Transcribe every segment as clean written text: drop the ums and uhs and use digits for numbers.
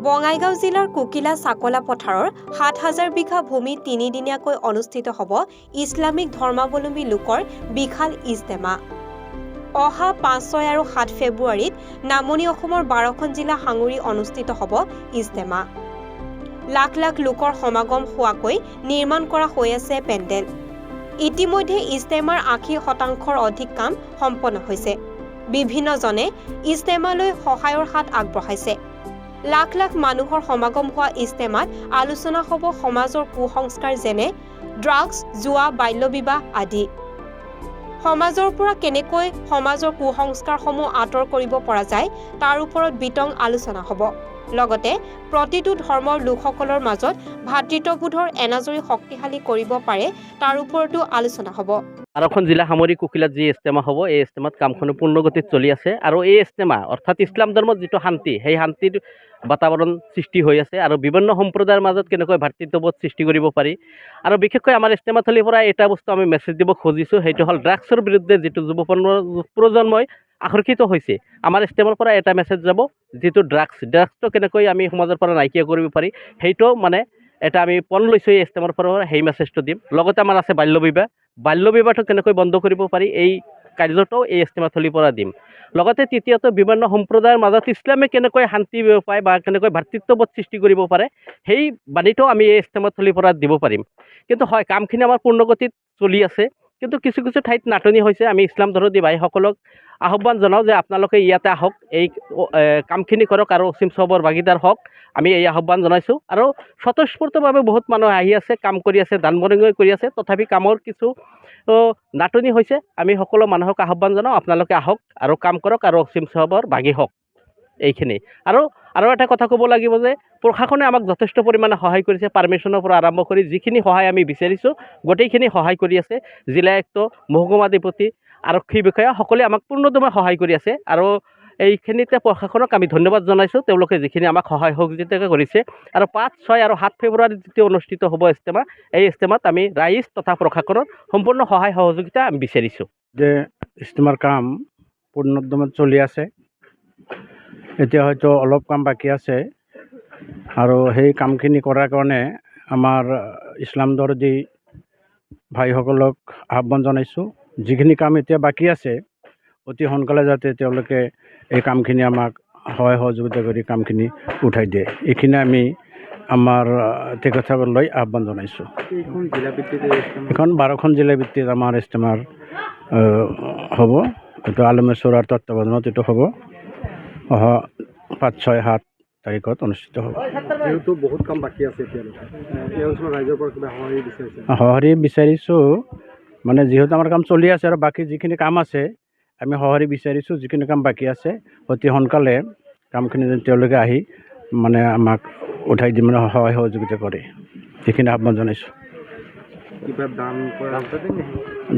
বঙাইগাঁও জিলাৰ কুকিলা চাকলা পথাৰৰ ৭,০০০ বিঘা ভূমি তিনিদিনীয়াকৈ অনুষ্ঠিত হ'ব ইছলামিক ধৰ্মাৱলম্বী লোকৰ বিশাল ইজতেমা। অহা ৫, ৬ আৰু ৭ ফেব্ৰুৱাৰীত নামনি অসমৰ ১২খন জিলা সাঙুৰি অনুষ্ঠিত হ'ব ইজতেমা। লাখ লাখ লোকৰ সমাগম হোৱাকৈ নিৰ্মাণ কৰা হৈ আছে পেণ্ডেল। ইতিমধ্যে ইজতেমাৰ ৮০% অধিক কাম সম্পন্ন হৈছে। বিভিন্নজনে ইজতেমালৈ সহায়ৰ হাত আগবঢ়াইছে। লাখ লাখ মানুহৰ সমাগম হোৱা ইজতেমাত আলোচনা হ'ব সমাজৰ কুসংস্কাৰ যেনে ড্ৰাগছ, জুৱা, বাল্যবিবাহ আদি। সমাজৰ পৰা কেনেকৈ সমাজৰ কুসংস্কাৰসমূহ আঁতৰ কৰিব পৰা যায় তাৰ ওপৰত বিতং আলোচনা হ'ব। লগতে প্ৰতিটো ধৰ্মৰ লোকসকলৰ মাজত ভাতৃত্ববোধৰ এনাজৰী শক্তিশালী কৰিব পাৰে তাৰ ওপৰতো আলোচনা হ'ব। ১২খন জিলা সামৰি কুকিলাত যি ইজতেমা হ'ব, এই ইজতেমাত কামখন পূৰ্ণগতিত চলি আছে আৰু এই ইজতেমা অৰ্থাৎ ইছলাম ধৰ্মত যিটো শান্তি, সেই শান্তিৰ বাতাবৰণ সৃষ্টি হৈ আছে আৰু বিভিন্ন সম্প্ৰদায়ৰ মাজত কেনেকৈ ভাতৃত্ববোধ সৃষ্টি কৰিব পাৰি। আৰু বিশেষকৈ আমাৰ ইজতেমাথলীৰ পৰা এটা বস্তু আমি মেছেজ দিব খুজিছোঁ, সেইটো হ'ল ড্ৰাগছৰ বিৰুদ্ধে যিটো যুৱ প্ৰজন্মই আকৰ্ষিত হৈছে। আমাৰ ইজতেমাৰ পৰা এটা মেছেজ যাব, যিটো ড্ৰাগছটো কেনেকৈ আমি সমাজৰ পৰা নাইকিয়া কৰিব পাৰি, সেইটো মানে এটা আমি পণ লৈছোঁ এই ইজতেমাৰ পৰা, সেই মেছেজটো দিম। লগতে আমাৰ আছে বাল্যবিবাহটো কেনেকৈ বন্ধ কৰিব পাৰি, এই কাৰ্যটোও এই ইজতেমাথলীৰ পৰা দিম। লগতে তৃতীয়তে বিভিন্ন সম্প্ৰদায়ৰ মাজত ইছলামে কেনেকৈ শান্তি পায় বা কেনেকৈ ভাতৃত্ববোধ সৃষ্টি কৰিব পাৰে, সেই বাণীটো আমি এই ইজতেমাথলীৰ পৰা দিব পাৰিম। কিন্তু হয়, কামখিনি আমাৰ পূৰ্ণগতিত চলি আছে, কিন্তু কিছু কিছু ঠাইত নাটনি হৈছে। আমি ইছলাম ধৰ্মী ভাইসকলক আহ্বান জনাওঁ যে আপোনালোকে ইয়াতে আহক, এই কামখিনি কৰক আৰু অসীম চবৰ ভাগিদাৰ হওক, আমি এই আহ্বান জনাইছোঁ। আৰু স্বতঃস্ফূৰ্তভাৱে বহুত মানুহ আহি আছে, কাম কৰি আছে, দান বৰঙণি কৰি আছে, তথাপি কামৰ কিছু নাটনি হৈছে। আমি সকলো মানুহক আহ্বান জনাওঁ, আপোনালোকে আহক আৰু কাম কৰক আৰু অসীম চবৰ ভাগি হওক। এইখিনি আৰু এটা কথা ক'ব লাগিব যে প্ৰশাসনে আমাক যথেষ্ট পৰিমাণে সহায় কৰিছে। পাৰ্মিশ্যনৰ পৰা আৰম্ভ কৰি যিখিনি সহায় আমি বিচাৰিছোঁ গোটেইখিনি সহায় কৰি আছে। জিলা আয়ুক্ত, মহকুমাধিপতি, আৰক্ষী বিষয়া সকলোৱে আমাক পূৰ্ণদমে সহায় কৰি আছে আৰু এইখিনিতে প্ৰশাসনক আমি ধন্যবাদ জনাইছোঁ, তেওঁলোকে যিখিনি আমাক সহায় সহযোগিতা কৰিছে। আৰু ৫, ৬ আৰু ৭ ফেব্ৰুৱাৰীত যেতিয়া অনুষ্ঠিত হ'ব ইজতেমা, এই ইজতেমাত আমি ৰাইজ তথা প্ৰশাসনৰ সম্পূৰ্ণ সহায় সহযোগিতা আমি বিচাৰিছোঁ। যে ইজতেমাৰ কাম পূৰ্ণোদ্যমত চলি আছে, এতিয়া হয়তো অলপ কাম বাকী আছে আৰু সেই কামখিনি কৰাৰ কাৰণে আমাৰ ইছলাম ধৰ্মী ভাইসকলক আহ্বান জনাইছোঁ। যিখিনি কাম এতিয়া বাকী আছে অতি সোনকালে যাতে তেওঁলোকে এই কামখিনি আমাক সহায় সহযোগিতা কৰি কামখিনি উঠাই দিয়ে, এইখিনি আমি আমাৰ তেখেতসকললৈ আহ্বান জনাইছোঁ। এখন 12খন জিলা ভিত্তিত আমাৰ ইজতেমাৰ হ'ব। এইটো আলমেশ্বৰৰ তত্বাৱধানত এইটো হ'ব। অহা ৫, ৬, ৭ তাৰিখত অনুষ্ঠিত হ'ব। যিহেতু বহুত কাম বাকী আছে, এই অঞ্চলৰ ৰাইজৰ পৰা কিবা সঁহাৰি বিচাৰিছে? সঁহাৰি বিচাৰিছোঁ, মানে যিহেতু আমাৰ কাম চলি আছে আৰু বাকী যিখিনি কাম আছে আমি সঁহাৰি বিচাৰিছোঁ। যিখিনি কাম বাকী আছে অতি সোনকালে কামখিনি তেওঁলোকে আহি মানে আমাক উঠাই দি মানে সহায় সহযোগিতা কৰে, সেইখিনি আহ্বান জনাইছোঁ। কিবা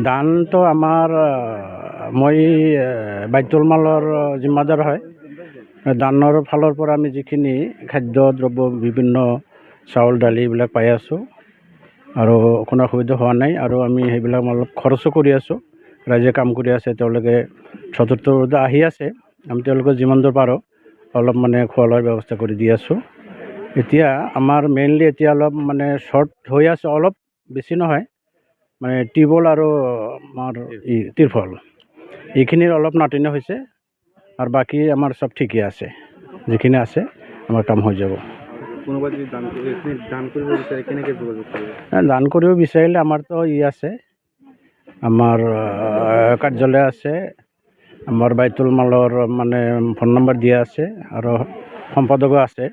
দানটো আমাৰ মই বাইতুল মালৰ জিম্মাদাৰ হয়। দানৰ ফালৰ পৰা আমি যিখিনি খাদ্য দ্ৰব্য, বিভিন্ন চাউল দালি এইবিলাক পাই আছোঁ আৰু কোনো অসুবিধা হোৱা নাই। আৰু আমি সেইবিলাক অলপ খৰচো কৰি আছোঁ। ৰাইজে কাম কৰি আছে, তেওঁলোকে স্বতন্ত্ৰভাৱে আহি আছে, আমি তেওঁলোকক যিমান দূৰ পাৰোঁ অলপ মানে খোৱা লোৱাৰ ব্যৱস্থা কৰি দি আছোঁ। এতিয়া আমাৰ মেইনলি এতিয়া অলপ মানে শ্বৰ্ট হৈ আছে, অলপ বেছি নহয়, মানে টিউবৱেল আৰু আমাৰ তিৰফল, এইখিনিৰ অলপ নাটনি হৈছে আৰু বাকী আমাৰ চব ঠিকেই আছে। যিখিনি আছে আমাৰ কাম হৈ যাব। কোনোবা যদি দান কৰিব বিচাৰে কেনেকৈ যোগাযোগ কৰিব? দান কৰিব বিচাৰিলে আমাৰতো আছে, আমাৰ কাৰ্যালয় আছে, আমাৰ বাইতুল মালৰ মানে ফোন নম্বৰ দিয়া আছে আৰু সম্পাদকো আছে,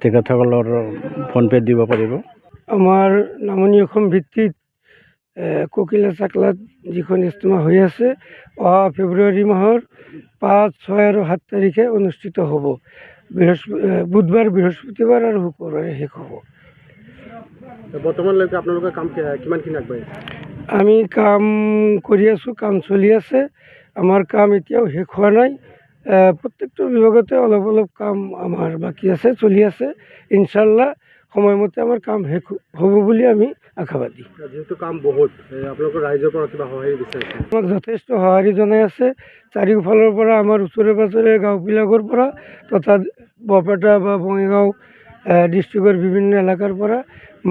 তেখেতসকলৰ ফোনপে' দিব পাৰিব। আমাৰ নামনি অসম ভিত্তিত কুকিলা চাকলাত যিখন ইজতেমা হৈ আছে, অহা ফেব্ৰুৱাৰী মাহৰ ৫, ৬ আৰু ৭ তাৰিখে অনুষ্ঠিত হ'ব। বুধবাৰ, বৃহস্পতিবাৰ আৰু শুক্ৰবাৰে শেষ হ'ব। বৰ্তমানলৈকে আপোনালোকে কাম কিমানখিনি আগবাঢ়িছে? আমি কাম কৰি আছোঁ, কাম চলি আছে। আমাৰ কাম এতিয়াও শেষ হোৱা নাই। প্ৰত্যেকটো বিভাগতে অলপ অলপ কাম আমাৰ বাকী আছে, চলি আছে। ইনশাল্লাহ সময়মতে আমাৰ কাম শেষ হ'ব বুলি আমি আশাবাদী। যিহেতু কাম বহুত আপোনালোকৰ ৰাইজৰ পৰা কিবা সঁহাৰি বিচাৰিছে? আমাক যথেষ্ট সঁহাৰি জনাই আছে। চাৰিওফালৰ পৰা আমাৰ ওচৰে পাঁজৰে গাঁওবিলাকৰ পৰা তথা বৰপেটা বা বঙাইগাঁও ডিষ্ট্ৰিক্টৰ বিভিন্ন এলেকাৰ পৰা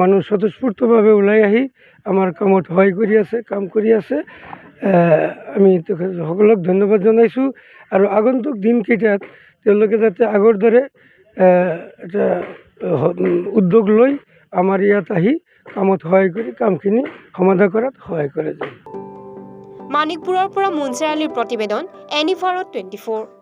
মানুহ স্বতঃস্ফূৰ্তভাৱে ওলাই আহি আমাৰ কামত সহায় কৰি আছে, কাম কৰি আছে। আমি সকলক ধন্যবাদ জনাইছোঁ আৰু আগন্তুক দিনকেইটাত তেওঁলোকে যাতে আগৰ দৰে এটা উদ্যোগ লৈ আমাৰ ইয়াত আহি কামত সহায় কৰি কামখিনি সমাধা কৰাত সহায় কৰে। মানিকপুৰৰ পৰা মুনচিৰ আলীৰ প্ৰতিবেদন, এনিভাৰত 24।